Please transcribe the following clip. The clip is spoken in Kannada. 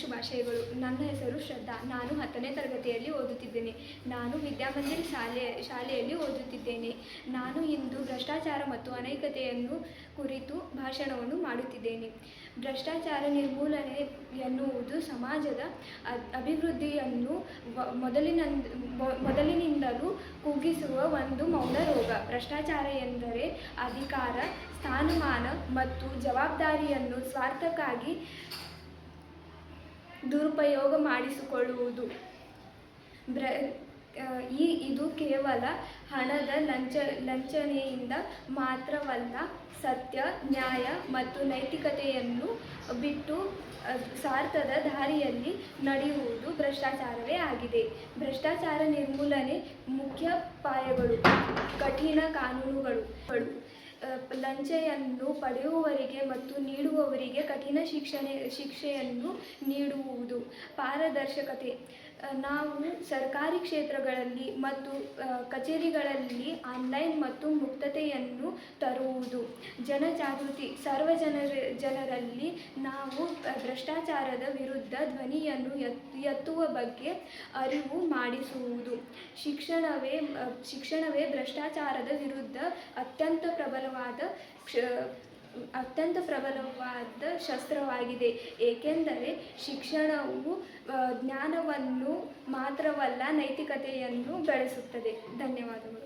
ಶುಭಾಶಯಗಳು. ನನ್ನ ಹೆಸರು ಶ್ರದ್ಧಾ. ನಾನು 10ನೇ ತರಗತಿಯಲ್ಲಿ ಓದುತ್ತಿದ್ದೇನೆ. ನಾನು ವಿದ್ಯಾಮಂದಿರ ಶಾಲೆಯಲ್ಲಿ ಓದುತ್ತಿದ್ದೇನೆ. ನಾನು ಇಂದು ಭ್ರಷ್ಟಾಚಾರ ಮತ್ತು ಅನೈತಿಕತೆಯನ್ನು ಕುರಿತು ಭಾಷಣವನ್ನು ಮಾಡುತ್ತಿದ್ದೇನೆ. ಭ್ರಷ್ಟಾಚಾರ ನಿರ್ಮೂಲನೆ ಎನ್ನುವುದು ಸಮಾಜದ ಅಭಿವೃದ್ಧಿಯನ್ನು ಮೊದಲಿನಿಂದಲೂ ಕುಗ್ಗಿಸುವ ಒಂದು ಮೌನ ರೋಗ. ಭ್ರಷ್ಟಾಚಾರ ಎಂದರೆ ಅಧಿಕಾರ, ಸ್ಥಾನಮಾನ ಮತ್ತು ಜವಾಬ್ದಾರಿಯನ್ನು ಸ್ವಾರ್ಥಕ್ಕಾಗಿ ದುರುಪಯೋಗ ಮಾಡಿಸಿಕೊಳ್ಳುವುದು. ಇದು ಕೇವಲ ಹಣದ ವಂಚನೆಯಿಂದ ಮಾತ್ರವಲ್ಲ, ಸತ್ಯ, ನ್ಯಾಯ ಮತ್ತು ನೈತಿಕತೆಯನ್ನು ಬಿಟ್ಟು ಸ್ವಾರ್ಥದ ದಾರಿಯಲ್ಲಿ ನಡೆಯುವುದು ಭ್ರಷ್ಟಾಚಾರವೇ ಆಗಿದೆ. ಭ್ರಷ್ಟಾಚಾರ ನಿರ್ಮೂಲನೆ ಮುಖ್ಯ ಉಪಾಯಗಳು: ಕಠಿಣ ಕಾನೂನುಗಳು, ಲಂಚವನ್ನು ಪಡೆಯುವವರಿಗೆ ಮತ್ತು ನೀಡುವವರಿಗೆ ಕಠಿಣ ಶಿಕ್ಷೆಯನ್ನು ನೀಡುವುದು. ಪಾರದರ್ಶಕತೆ: ನಾವು ಸರ್ಕಾರಿ ಕ್ಷೇತ್ರಗಳಲ್ಲಿ ಮತ್ತು ಕಚೇರಿಗಳಲ್ಲಿ ಆನ್ಲೈನ್ ಮತ್ತು ಮುಕ್ತತೆಯನ್ನು ತರುವುದು. ಜನಜಾಗೃತಿ: ಜನರಲ್ಲಿ ನಾವು ಭ್ರಷ್ಟಾಚಾರದ ವಿರುದ್ಧ ಧ್ವನಿಯನ್ನು ಎತ್ತುವ ಬಗ್ಗೆ ಅರಿವು ಮೂಡಿಸುವುದು. ಶಿಕ್ಷಣವೇ ಭ್ರಷ್ಟಾಚಾರದ ವಿರುದ್ಧ ಅತ್ಯಂತ ಪ್ರಬಲವಾದ ಶಸ್ತ್ರವಾಗಿದೆ, ಏಕೆಂದರೆ ಶಿಕ್ಷಣವು ಜ್ಞಾನವನ್ನು ಮಾತ್ರವಲ್ಲ, ನೈತಿಕತೆಯನ್ನು ಬೆಳೆಸುತ್ತದೆ. ಧನ್ಯವಾದಗಳು.